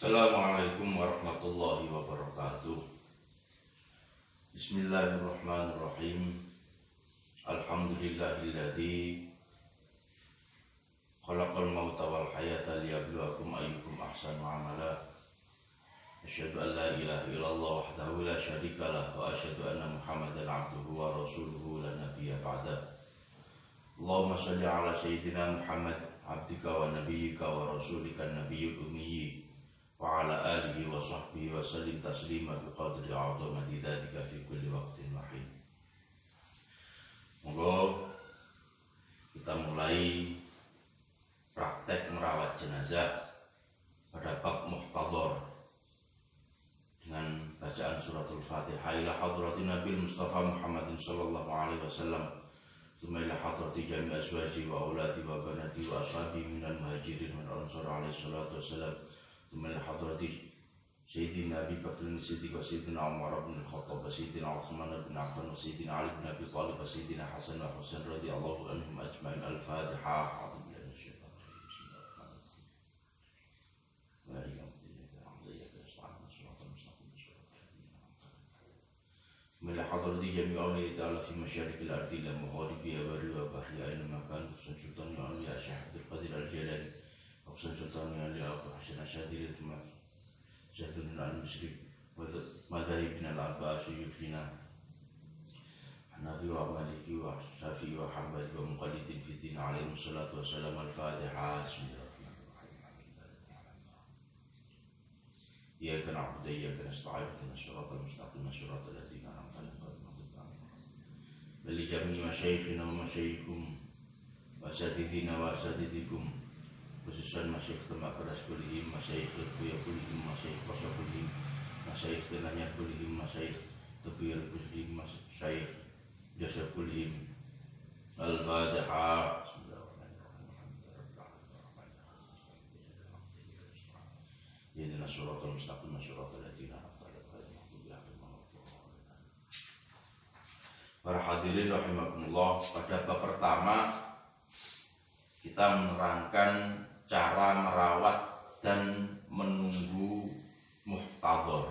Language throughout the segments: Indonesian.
Assalamualaikum warahmatullahi wabarakatuh. Bismillahirrahmanirrahim. Alhamdulillahilladzi khalaqal mauta wal hayata liyabluwakum ayyukum ahsanu amala. Asyhadu an la ilaha illallah wahdahu la syarikalah wa asyhadu anna Muhammadan abduhu wa rasuluhu la nabiyya ba'da. Allahumma shalli ala sayyidina Muhammad abdika wa nabiyyika wa rasulika nabiyyul ummi wa ala alihi wa sahbihi wa sallim taslima biqadri a'zamati dzalika fi kulli waqtin wa hin. Monggo kita mulai praktek merawat jenazah pada bab muhtadhar dengan bacaan suratul Fatihah ila hadratin Nabi Mustafa Muhammadin sallallahu alaihi wasallam, tsumma ila hadrati jami' azwaji wa auladi wa banati wa ashabi minal muhajirin wal ansar alaihi salatu wassalam, tsumma ila hadrati Sayyidina Abi Bakr as-Siddiq wa Sayyidina Umar bin Al-Khattab wa Sayyidina Uthman bin Affan wa Sayyidina Ali bin Abi Thalib wa Sayyidina Hasan wa Husain radhiyallahu anhum ajma'in. Al-Fatihah. Mila hadrati jami' awliya ta'ala fi masyarikil ardi la mugharibiya wa riwa bahriya aynama kan Husain Sultan awliya Syekh Abdul Qadir Al-Jalani Husain Sultan awliya Abu Hasan Asyadili Zaidun al-Muslim wa madhahibina al-arba'a suyukhina Hanafi wa Maliki wa Syafi'i wa Hanbali wa muqallidin fi din alaihi salatu wassalam. Al-Fatihah. Iyyaka na'budu wa iyyaka nasta'in ihdinas siratal mustaqim siratal ladzina an'amta 'alaihim bal jami' masyayikhina wa masyayikhukum wa asatidina wa asatidikum khususan masyayikh temak keras kulihim masyayikh ya kulihim masyayikh qasa kulihim masyayikh tenanya kulihim masyayikh tebir kulihim masyayikh jasa kulihim. Al-Fatihah. Ihdinas siratal mustaqim siratal ladzina an'amta 'alaihim. Para hadirin rahimakumullah, pada bab pertama kita menerangkan cara merawat dan menunggu muhtadhar.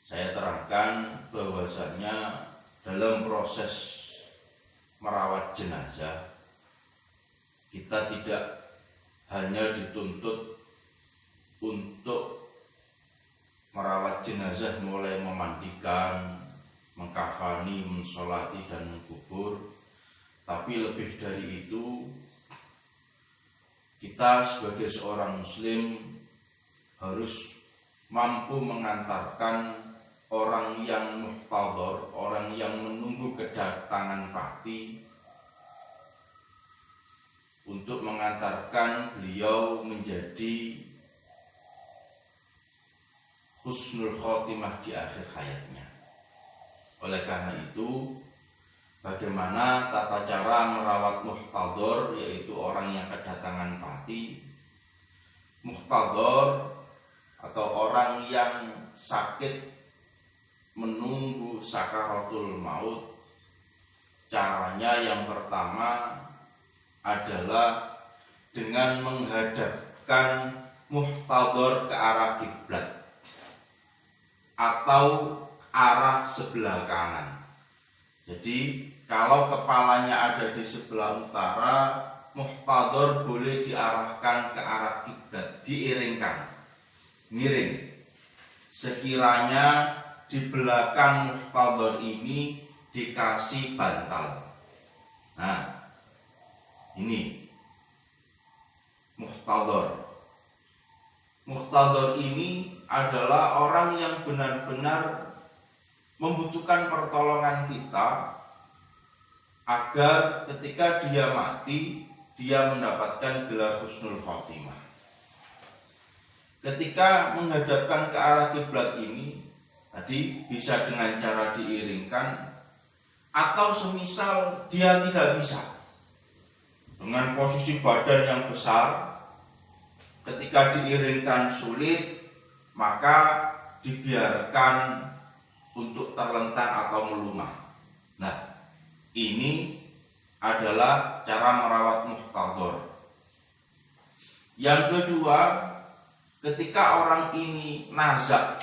Saya terangkan bahwasanya dalam proses merawat jenazah kita tidak hanya dituntut untuk merawat jenazah mulai memandikan, mengkafani, mensolati dan mengkubur, tapi lebih dari itu kita sebagai seorang muslim harus mampu mengantarkan orang yang muhtadhar, orang yang menunggu kedatangan pati, untuk mengantarkan beliau menjadi husnul khotimah di akhir hayatnya. Oleh karena itu, bagaimana tata cara merawat muhtadhar, yaitu orang yang kedatangan pati. Muhtadhar atau orang yang sakit menunggu sakaratul maut, caranya yang pertama adalah dengan menghadapkan muhtadhar ke arah kiblat atau arah sebelah kanan. Jadi kalau kepalanya ada di sebelah utara, muhtadhar boleh diarahkan ke arah kiblat, diiringkan, miring. Sekiranya di belakang muhtadhar ini dikasih bantal. Nah, ini muhtadhar. Muhtadhar ini adalah orang yang benar-benar membutuhkan pertolongan kita agar ketika dia mati, dia mendapatkan gelar husnul khotimah. Ketika menghadapkan ke arah kiblat ini, tadi bisa dengan cara diiringkan, atau semisal dia tidak bisa, dengan posisi badan yang besar, ketika diiringkan sulit, maka dibiarkan untuk terlentang atau melumah. Nah, ini adalah cara merawat muhtadhar. Yang kedua, ketika orang ini nazak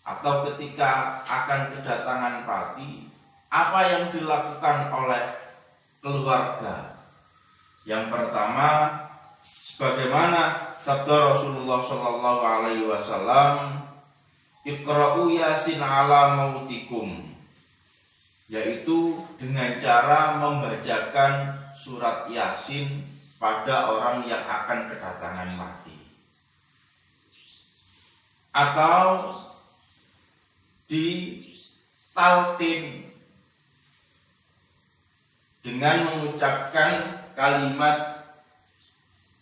atau ketika akan kedatangan pati, apa yang dilakukan oleh keluarga? Yang pertama, sebagaimana sabda Rasulullah Shallallahu Alaihi Wasallam, Iqra'u Yasin ala mautikum, yaitu dengan cara membacakan surat Yasin pada orang yang akan kedatangan mati, atau ditalqin dengan mengucapkan kalimat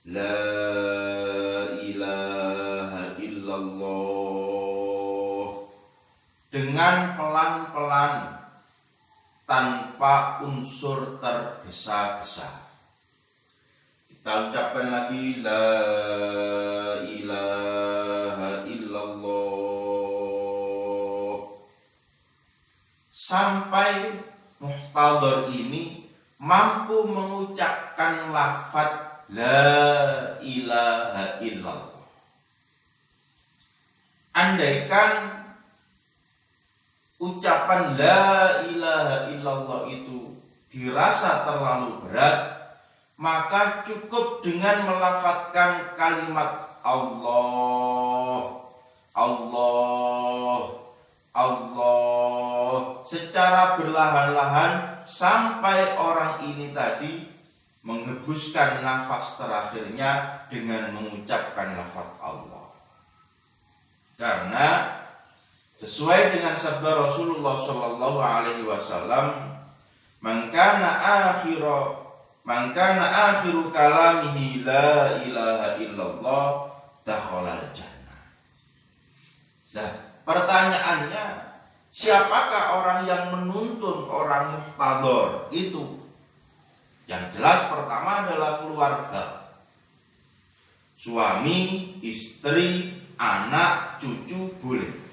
La ilaha illallah dengan pelan-pelan tanpa unsur tergesa-gesa. Kita ucapkan lagi La ilaha illallah sampai muhtadhir ini mampu mengucapkan lafaz La ilaha illallah. Andaikan ucapan La ilaha illallah itu dirasa terlalu berat, maka cukup dengan melafadzkan kalimat Allah, Allah, Allah secara berlahan-lahan sampai orang ini tadi menghembuskan nafas terakhirnya dengan mengucapkan lafaz Allah. Karena sesuai dengan sabda Rasulullah Shallallahu Alaihi Wasallam, man kana akhiru kalamihi la ilaha illallah dakhalal jannah. Nah, pertanyaannya, siapakah orang yang menuntun orang muhtadhir itu? Yang jelas pertama adalah keluarga. Suami, istri, anak, cucu boleh.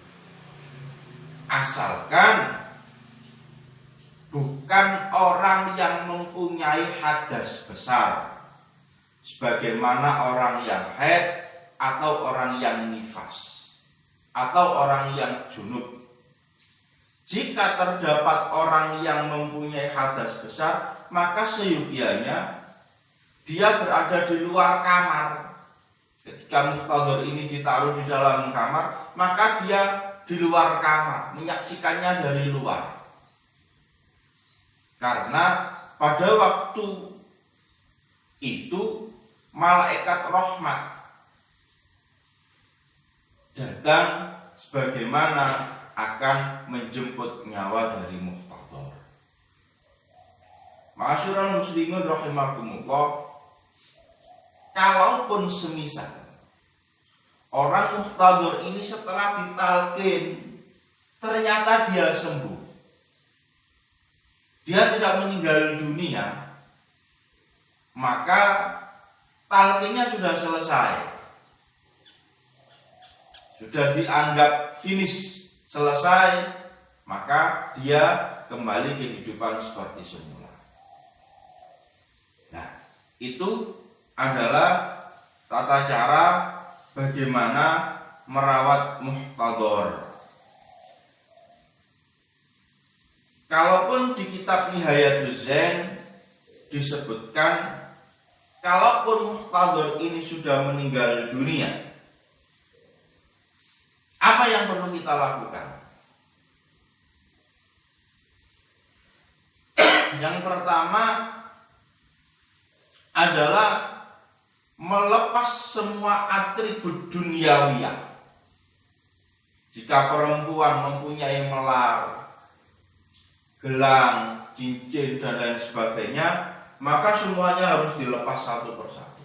Asalkan bukan orang yang mempunyai hadas besar, sebagaimana orang yang haid atau orang yang nifas atau orang yang junub. Jika terdapat orang yang mempunyai hadas besar, maka seyogyanya dia berada di luar kamar. Ketika muhtadhir ini ditaruh di dalam kamar, maka dia di luar kamar, menyaksikannya dari luar. Karena pada waktu itu malaikat rahmat datang sebagaimana akan menjemput nyawa dari muhtadhir. Ma'asyiral muslimin rahimakumullah, kalaupun semisal orang muhtadhir ini setelah ditalqin ternyata dia sembuh, dia tidak meninggal dunia, maka talqinnya sudah selesai, sudah dianggap finish, selesai, maka dia kembali kehidupan seperti semula. Nah, itu adalah tata cara bagaimana merawat muhtadhir. Kalaupun di kitab Nihayatuz Zain disebutkan, kalaupun muhtadhir ini sudah meninggal dunia, apa yang perlu kita lakukan? Yang pertama adalah melepas semua atribut duniawiyah. Jika perempuan mempunyai melar, gelang, cincin dan lain sebagainya, maka semuanya harus dilepas satu persatu.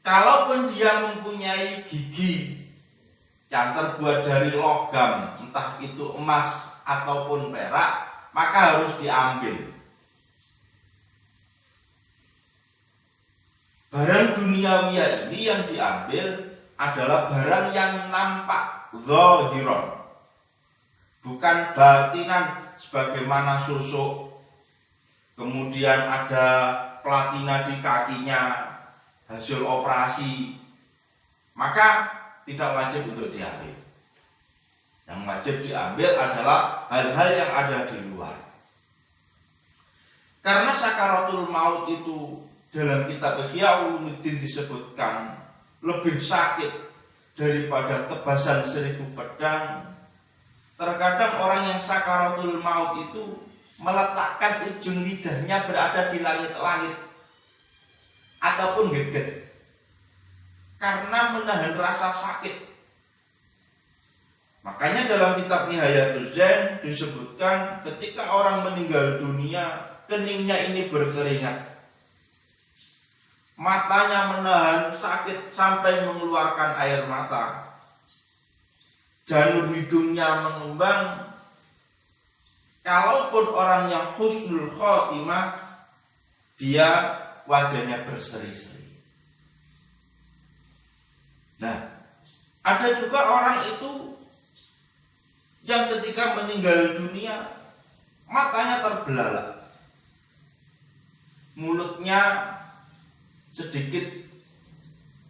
Kalaupun dia mempunyai gigi yang terbuat dari logam, entah itu emas ataupun perak, maka harus diambil. Barang duniawiyah ini yang diambil adalah barang yang nampak zahiran, bukan batinan, sebagaimana susuk, kemudian ada platina di kakinya, hasil operasi, maka tidak wajib untuk diambil. Yang wajib diambil adalah hal-hal yang ada di luar. Karena sakaratul maut itu dalam kitab Ihya Ulumuddin disebutkan lebih sakit daripada tebasan 1000 pedang. Terkadang orang yang sakaratul maut itu meletakkan ujung lidahnya berada di langit-langit ataupun geget karena menahan rasa sakit. Makanya dalam kitab Nihayatul Zain disebutkan ketika orang meninggal dunia, keningnya ini berkeringat, matanya menahan sakit sampai mengeluarkan air mata, janur hidungnya mengembang. Kalaupun orang yang husnul khotimah, dia wajahnya berseri-seri. Nah, ada juga orang itu yang ketika meninggal dunia matanya terbelalak, mulutnya sedikit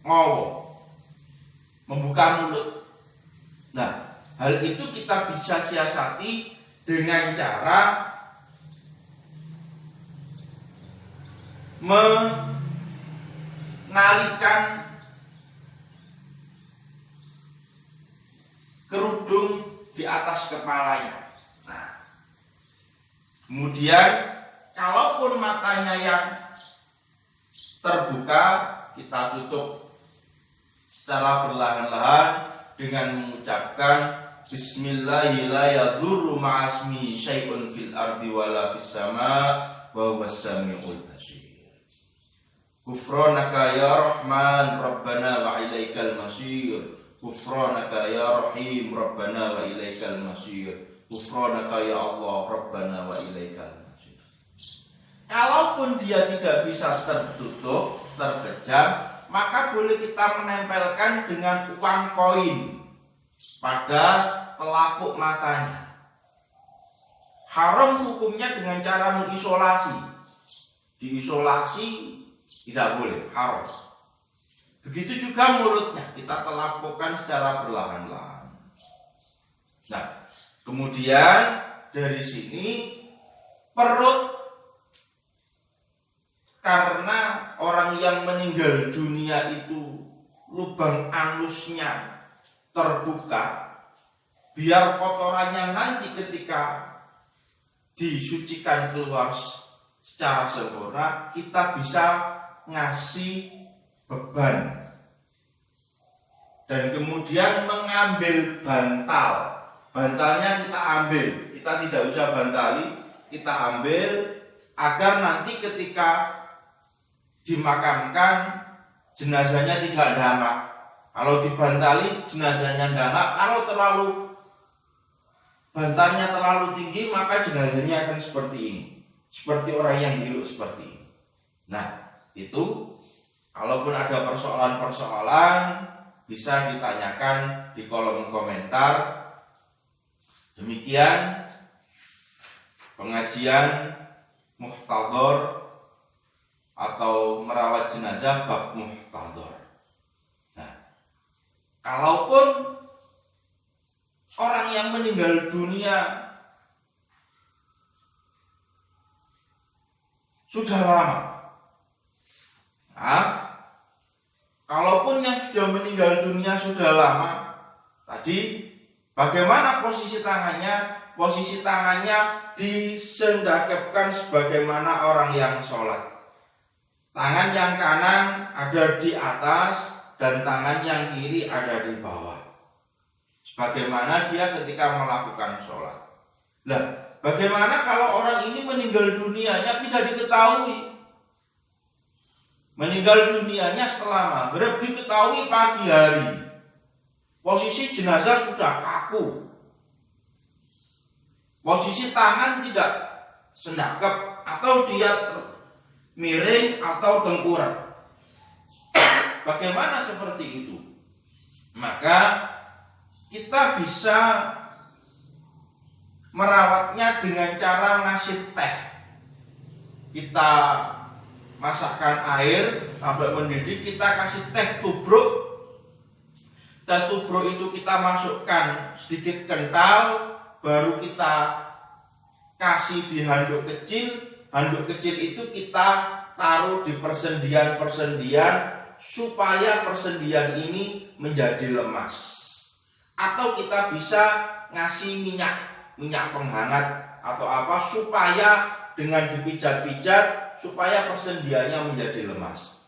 ngowo, membuka mulut. Nah, hal itu kita bisa siasati dengan cara mengalihkan kerudung di atas kepalanya. Nah, kemudian kalaupun matanya yang terbuka, kita tutup secara perlahan-lahan dengan mengucapkan Bismillahirrahmanirrahim ma'asmi syai'un fil ardi wala fis sama wa huwas samiul basir. Ghufranaka ya Rahman Rabbana wa ilaikal masir. Ghufranaka ya Rahim Rabbana wa ilaikal masir. Ghufranaka ya Allah Rabbana wa ilaikal masir. Kalaupun dia tidak bisa tertutup, terpejam, maka boleh kita menempelkan dengan uang koin pada telapuk matanya. Haram hukumnya dengan cara mengisolasi. Diisolasi tidak boleh, haram. Begitu juga mulutnya, kita telapukkan secara perlahan-lahan. Nah, kemudian dari sini perut, karena orang yang meninggal dunia itu lubang anusnya terbuka, biar kotorannya nanti ketika disucikan keluar secara sempurna, kita bisa ngasih beban dan kemudian mengambil bantal. Bantalnya kita ambil, kita tidak usah bantali, kita ambil agar nanti ketika dimakamkan jenazahnya tidak dangak. Kalau dibantali jenazahnya dangak, kalau terlalu bantalnya terlalu tinggi maka jenazahnya akan seperti ini, seperti orang yang hidup seperti ini. Nah, itu kalaupun ada persoalan-persoalan bisa ditanyakan di kolom komentar. Demikian pengajian muhtadhar atau merawat jenazah bab muhtadhar. Nah, kalaupun orang yang meninggal dunia sudah lama, nah, kalaupun yang sudah meninggal dunia sudah lama, tadi bagaimana posisi tangannya? Posisi tangannya disendakepkan sebagaimana orang yang sholat. Tangan yang kanan ada di atas dan tangan yang kiri ada di bawah, sebagaimana dia ketika melakukan sholat. Nah, bagaimana kalau orang ini meninggal dunianya tidak diketahui? Meninggal dunianya setelah maghrib, diketahui pagi hari, posisi jenazah sudah kaku, posisi tangan tidak sendakep atau dia miring atau tengkurap. Bagaimana seperti itu? Maka kita bisa merawatnya dengan cara ngasih teh. Kita masakkan air sampai mendidih, kita kasih teh tubruk. Teh tubruk itu kita masukkan sedikit kental, baru kita kasih di handuk kecil. Handuk kecil itu kita taruh di persendian-persendian supaya persendian ini menjadi lemas. Atau kita bisa ngasih minyak penghangat atau apa supaya dengan dipijat-pijat supaya persendiannya menjadi lemas.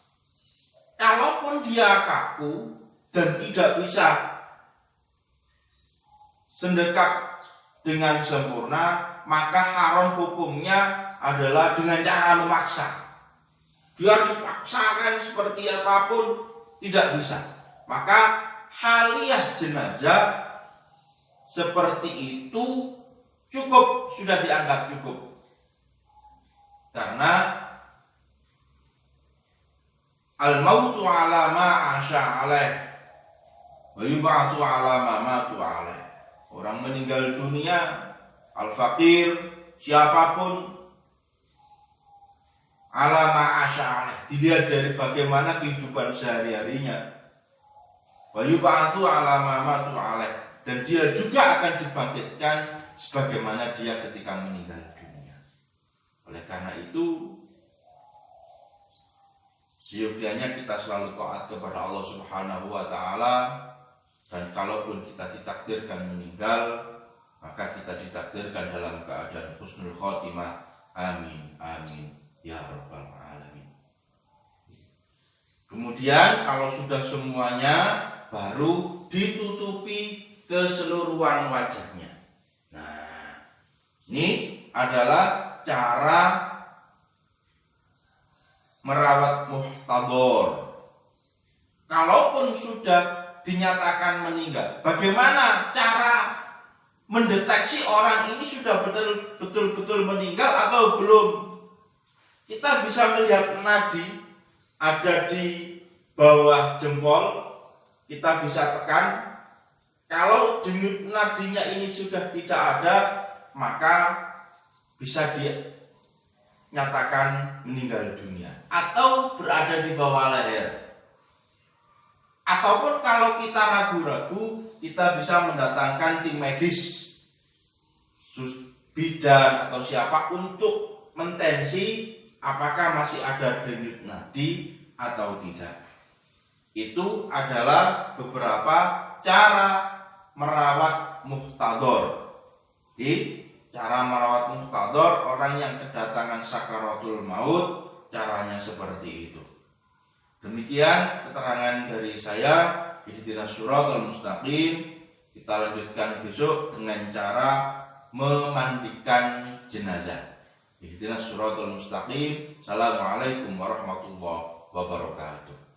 Kalaupun dia kaku dan tidak bisa sendekap dengan sempurna, maka haram hukumnya adalah dengan cara memaksa. Dia dipaksakan seperti apapun tidak bisa. Maka haliyah jenazah seperti itu cukup, sudah dianggap cukup. Karena al-mautu ala ma asya alaih wa yub'atsu ala ma matu alaih. Orang meninggal dunia, al-faqir, siapapun, ala ma asya alaih, dilihat dari bagaimana kehidupan sehari-harinya. Wa yub'atsu ala ma matu alaih, dan dia juga akan dibangkitkan sebagaimana dia ketika meninggal dunia. Oleh karena itu, seyogianya kita selalu taat kepada Allah Subhanahu wa taala, dan kalaupun kita ditakdirkan meninggal, maka kita ditakdirkan dalam keadaan husnul khotimah. Amin amin ya rabbal alamin. Kemudian kalau sudah semuanya, baru ditutupi keseluruhan wajahnya. Nah, ini adalah cara merawat muhtador. Kalaupun sudah dinyatakan meninggal, bagaimana cara mendeteksi orang ini sudah betul-betul meninggal atau belum? Kita bisa melihat nadi ada di bawah jempol, kita bisa tekan. Kalau denyut nadinya ini sudah tidak ada, maka bisa dinyatakan meninggal dunia atau berada di bawah leher. Ataupun kalau kita ragu-ragu, kita bisa mendatangkan tim medis, bidan atau siapa untuk mentensi apakah masih ada denyut nadi atau tidak. Itu adalah beberapa cara merawat muhtador. Di cara merawat muhtador, orang yang kedatangan sakaratul maut, caranya seperti itu. Demikian keterangan dari saya. Ihdinas siratal mustaqim. Kita lanjutkan besok dengan cara memandikan jenazah. Ihdinas siratal mustaqim. Assalamualaikum warahmatullahi wabarakatuh.